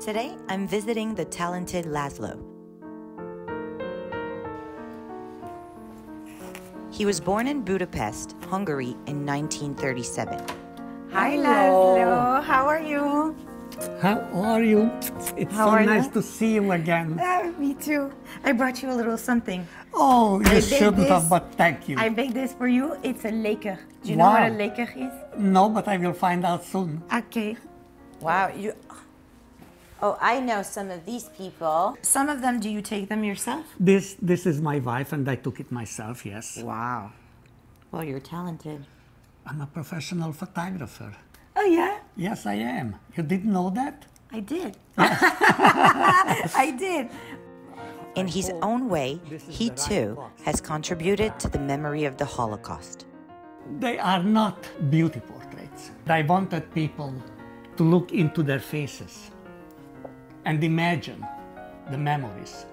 Today, I'm visiting the talented Lazlo. He was born in Budapest, Hungary in 1937. Hi, Lazlo. How are you? How are you? It's so nice to see you again. Me too. I brought you a little something. Oh, you shouldn't have, but thank you. I baked this for you. It's a lekker. Do you know what a lekker is? No, but I will find out soon. Okay. Wow, Oh, I know some of these people. Some of them, do you take them yourself? This is my wife, and I took it myself, yes. Wow. Well, you're talented. I'm a professional photographer. Oh, yeah? Yes, I am. You didn't know that? I did. I did. In his own way, he too has contributed to the memory of the Holocaust. They are not beauty portraits. I wanted people to look into their faces and imagine the memories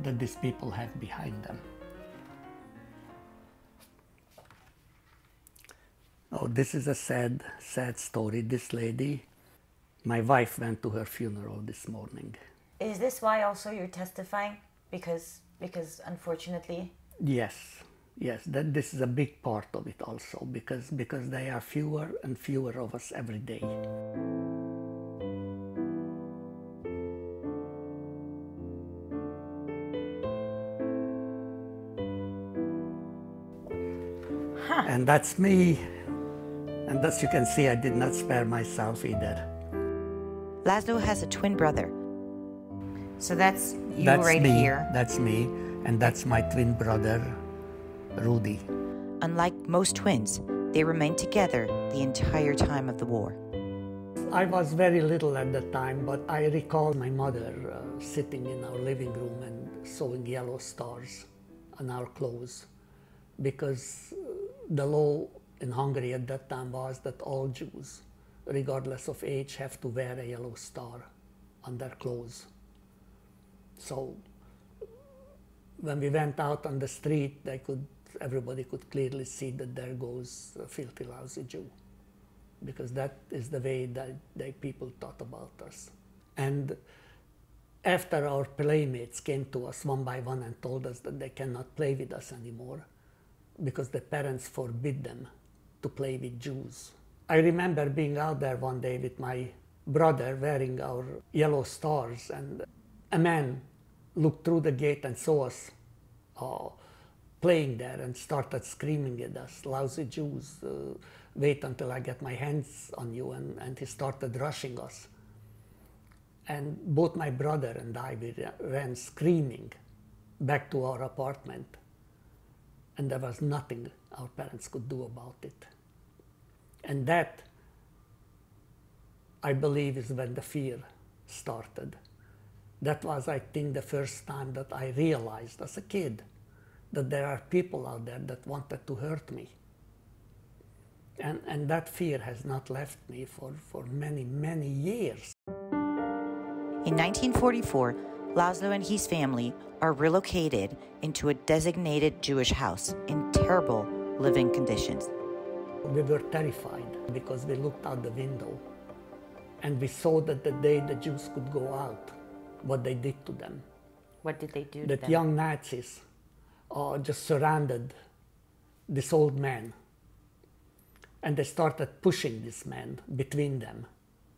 that these people have behind them. Oh, this is a sad story. This lady, my wife went to her funeral this morning. Is this why also you're testifying? Because unfortunately... Yes, this is a big part of it also, because there are fewer and fewer of us every day. And that's me. And as you can see, I did not spare myself either. Lazlo has a twin brother. So that's you That's right me. here. That's me. And that's my twin brother, Rudy. Unlike most twins, they remained together the entire time of the war. I was very little at the time, but I recall my mother sitting in our living room and sewing yellow stars on our clothes, because the law in Hungary at that time was that all Jews, regardless of age, have to wear a yellow star on their clothes. So when we went out on the street, everybody could clearly see that there goes a filthy, lousy Jew, because that is the way that people thought about us. And after our playmates came to us one by one and told us that they cannot play with us anymore because the parents forbid them to play with Jews. I remember being out there one day with my brother wearing our yellow stars, and a man looked through the gate and saw us playing there and started screaming at us, "Lousy Jews, wait until I get my hands on you," and he started rushing us. And both my brother and I, we ran screaming back to our apartment, and there was nothing our parents could do about it. And that, I believe, is when the fear started. That was, I think, the first time that I realized as a kid that there are people out there that wanted to hurt me. And that fear has not left me for many, many years. In 1944, Lazlo and his family are relocated into a designated Jewish house in terrible living conditions. We were terrified because we looked out the window and we saw that the day the Jews could go out, what they did to them. What did they do to That them? young Nazis just surrounded this old man, and they started pushing this man between them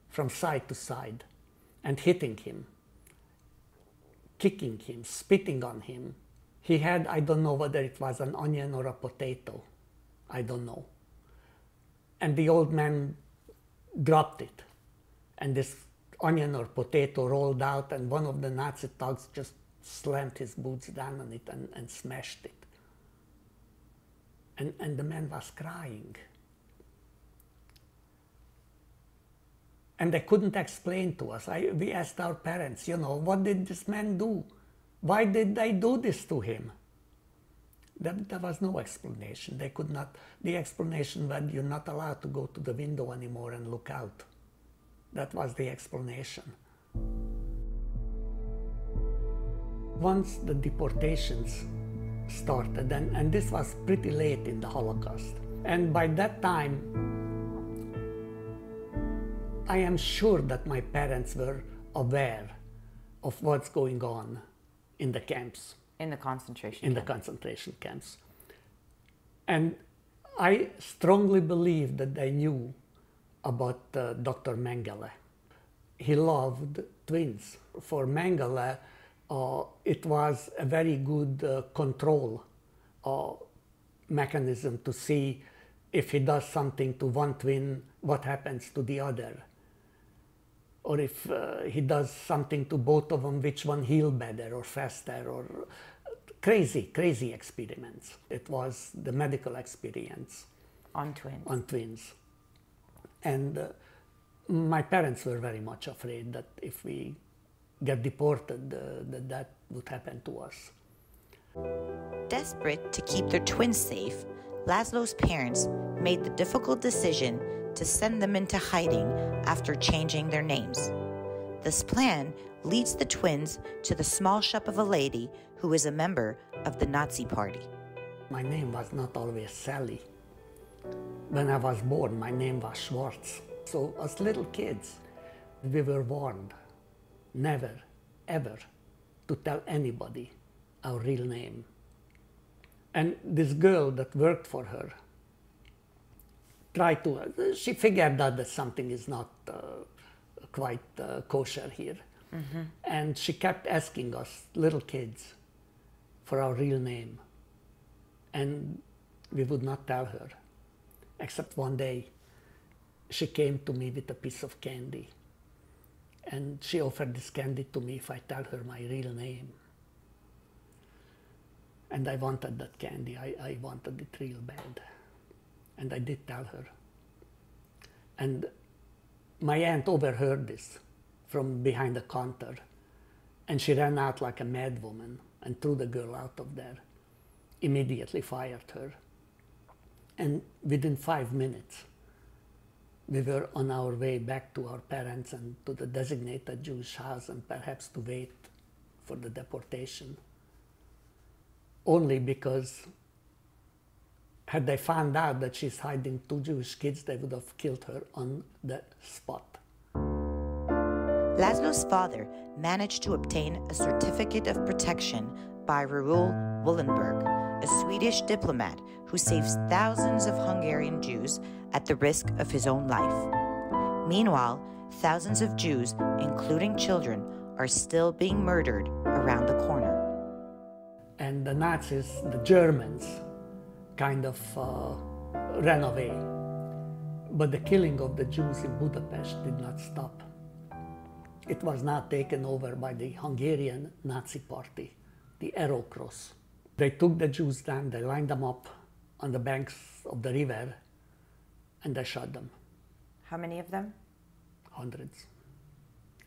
from side to side and hitting him, kicking him, spitting on him. He had, I don't know whether it was an onion or a potato, I don't know. And the old man dropped it, and this onion or potato rolled out, and one of the Nazi thugs just slammed his boots down on it and smashed it. And the man was crying. And they couldn't explain to us. We asked our parents, what did this man do? Why did they do this to him? There was no explanation. They could not. The explanation was you're not allowed to go to the window anymore and look out. That was the explanation. Once the deportations started, and this was pretty late in the Holocaust, and by that time, I am sure that my parents were aware of what's going on in the camps. In the concentration In camp. the concentration camps. And I strongly believe that they knew about Dr. Mengele. He loved twins. For Mengele, it was a very good control mechanism to see if he does something to one twin, what happens to the other. Or if he does something to both of them, which one heal better or faster, or crazy experiments. It was the medical experience. On twins. On twins. And my parents were very much afraid that if we get deported, that would happen to us. Desperate to keep their twins safe, Lazlo's parents made the difficult decision to send them into hiding after changing their names. This plan leads the twins to the small shop of a lady who is a member of the Nazi Party. My name was not always Sally. When I was born, my name was Schwartz. So as little kids, we were warned never, ever to tell anybody our real name. And this girl that worked for her she figured out that something is not quite kosher here. Mm-hmm. And she kept asking us, little kids, for our real name. And we would not tell her. Except one day, she came to me with a piece of candy. And she offered this candy to me if I tell her my real name. And I wanted that candy. I wanted it real bad. And I did tell her. And my aunt overheard this from behind the counter. And she ran out like a mad woman and threw the girl out of there. Immediately fired her. And within 5 minutes, we were on our way back to our parents and to the designated Jewish house and perhaps to wait for the deportation. Only because had they found out that she's hiding 2 Jewish kids, they would have killed her on the spot. Lazlo's father managed to obtain a certificate of protection by Raoul Wallenberg, a Swedish diplomat who saves thousands of Hungarian Jews at the risk of his own life. Meanwhile, thousands of Jews, including children, are still being murdered around the corner. And the Nazis, the Germans, kind of ran away. But the killing of the Jews in Budapest did not stop. It was now taken over by the Hungarian Nazi Party, the Arrow Cross. They took the Jews down, they lined them up on the banks of the river, and they shot them. How many of them? Hundreds.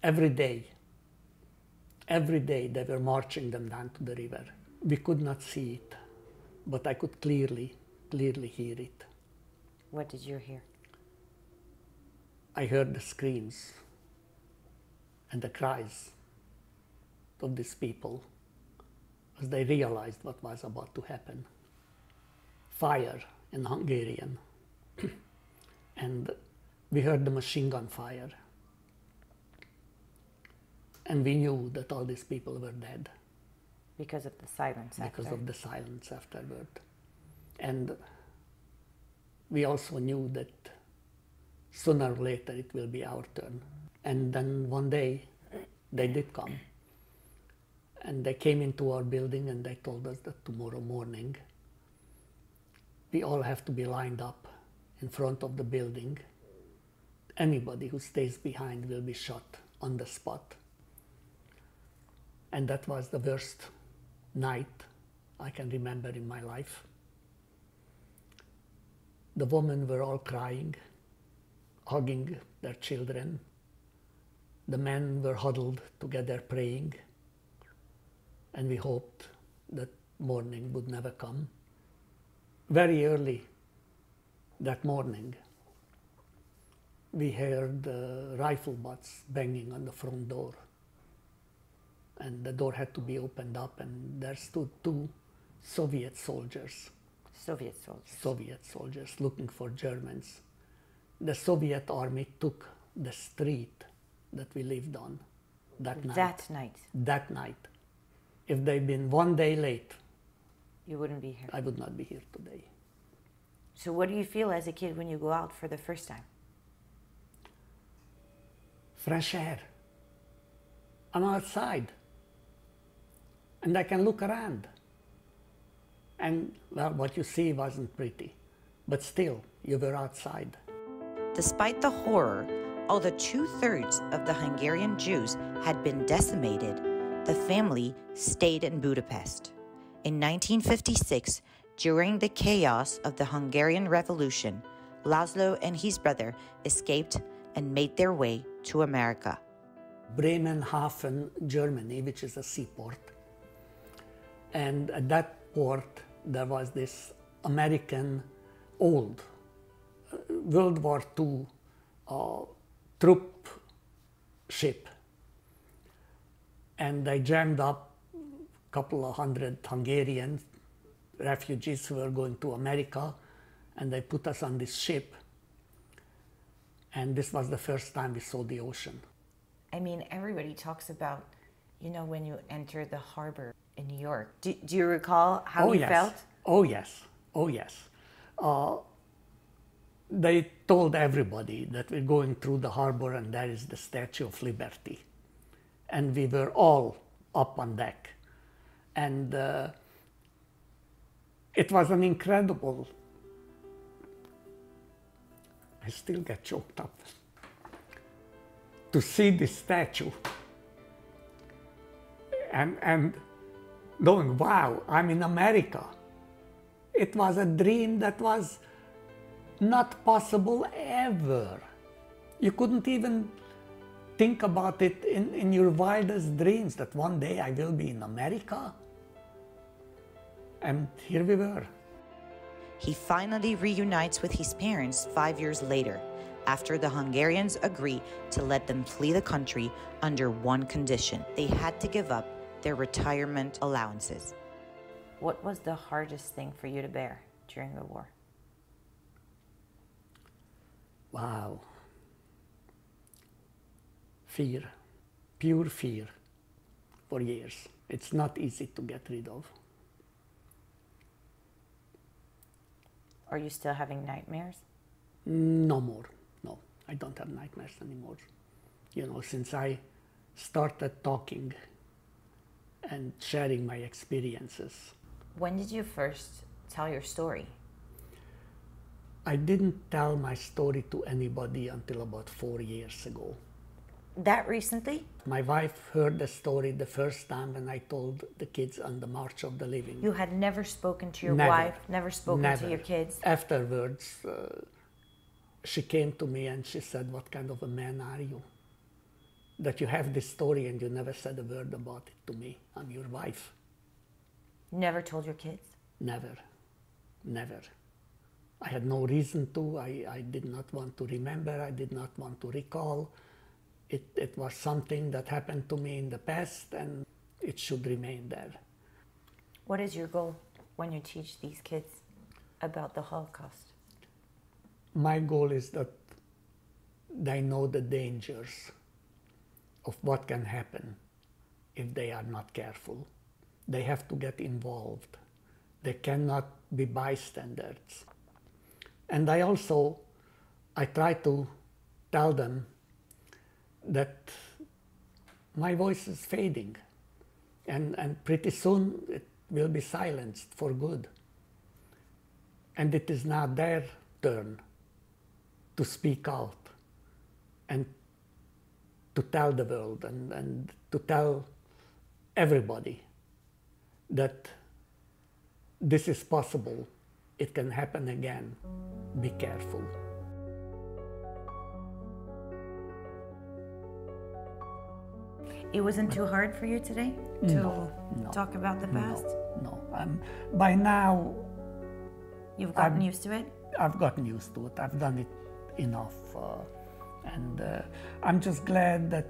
Every day they were marching them down to the river. We could not see it, but I could clearly hear it. What did you hear? I heard the screams and the cries of these people as they realized what was about to happen. Fire in Hungarian. And we heard the machine gun fire. And we knew that all these people were dead. Because of the silence after. Because of the silence afterward. And we also knew that sooner or later it will be our turn. And then one day they did come. And they came into our building and they told us that tomorrow morning we all have to be lined up in front of the building. Anybody who stays behind will be shot on the spot. And that was the worst night I can remember in my life. The women were all crying, hugging their children. The men were huddled together praying. And we hoped that morning would never come. Very early that morning, we heard rifle butts banging on the front door. And the door had to be opened up, and there stood 2 Soviet soldiers. Soviet soldiers. Soviet soldiers looking for Germans. The Soviet army took the street that we lived on that night. That night. That night. If they'd been 1 day late, you wouldn't be here. I would not be here today. So what do you feel as a kid when you go out for the first time? Fresh air. I'm outside. And I can look around. And, well, what you see wasn't pretty. But still, you were outside. Despite the horror, although 2/3 of the Hungarian Jews had been decimated, the family stayed in Budapest. In 1956, during the chaos of the Hungarian Revolution, Lazlo and his brother escaped and made their way to America. Bremenhaven, Germany, which is a seaport. And at that port, there was this American old World War II troop ship. And they jammed up a couple of hundred Hungarian refugees who were going to America, and they put us on this ship. And this was the first time we saw the ocean. I mean, everybody talks about, you know, when you enter the harbor in New York. Do you recall how you felt? Oh, yes. Oh, yes. They told everybody that we're going through the harbor and there is the Statue of Liberty. And we were all up on deck. And it was an incredible... I still get choked up. To see this statue and knowing, wow, I'm in America. It was a dream that was not possible ever. You couldn't even think about it in your wildest dreams, that one day I will be in America. And here we were. He finally reunites with his parents 5 years later, after the Hungarians agree to let them flee the country under one condition. They had to give up their retirement allowances. What was the hardest thing for you to bear during the war? Wow. Fear, pure fear for years. It's not easy to get rid of. Are you still having nightmares? No more. No, I don't have nightmares anymore. You know, since I started talking and sharing my experiences. When did you first tell your story? I didn't tell my story to anybody until about 4 years ago. That recently? My wife heard the story the first time when I told the kids on the March of the Living. You had never spoken to your Never. wife, never spoken Never. to your kids? Afterwards, she came to me and she said, "What kind of a man are you? That you have this story and you never said a word about it to me. I'm your wife." Never told your kids? Never. Never. I had no reason to. I did not want to remember. I did not want to recall. It was something that happened to me in the past and it should remain there. What is your goal when you teach these kids about the Holocaust? My goal is that they know the dangers of what can happen if they are not careful. They have to get involved. They cannot be bystanders. And I try to tell them that my voice is fading and pretty soon it will be silenced for good. And it is now their turn to speak out and to tell the world and to tell everybody that this is possible. It can happen again. Be careful. It wasn't too hard for you today to talk about the past? No. By now, You've gotten used to it? I've gotten used to it. I've done it enough. And I'm just glad that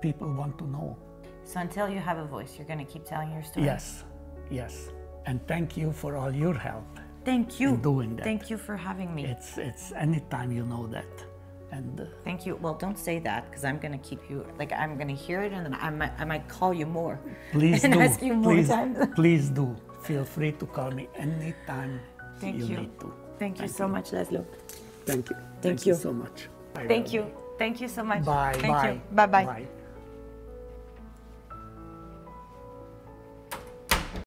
people want to know. So until you have a voice, you're going to keep telling your story? Yes, yes. And thank you for all your help. Thank you. In doing that. Thank you for having me. It's anytime, you know that. And thank you. Well, don't say that because I'm going to keep you, like I'm going to hear it and then I might call you more. Please and do. ask you more times. Please do. Feel free to call me anytime Thank you. need to. Thank you so much, Lazlo. Thank you. Thank you so much. Thank you. Thank you so much. Bye. Thank Bye. you. Bye-bye. Bye.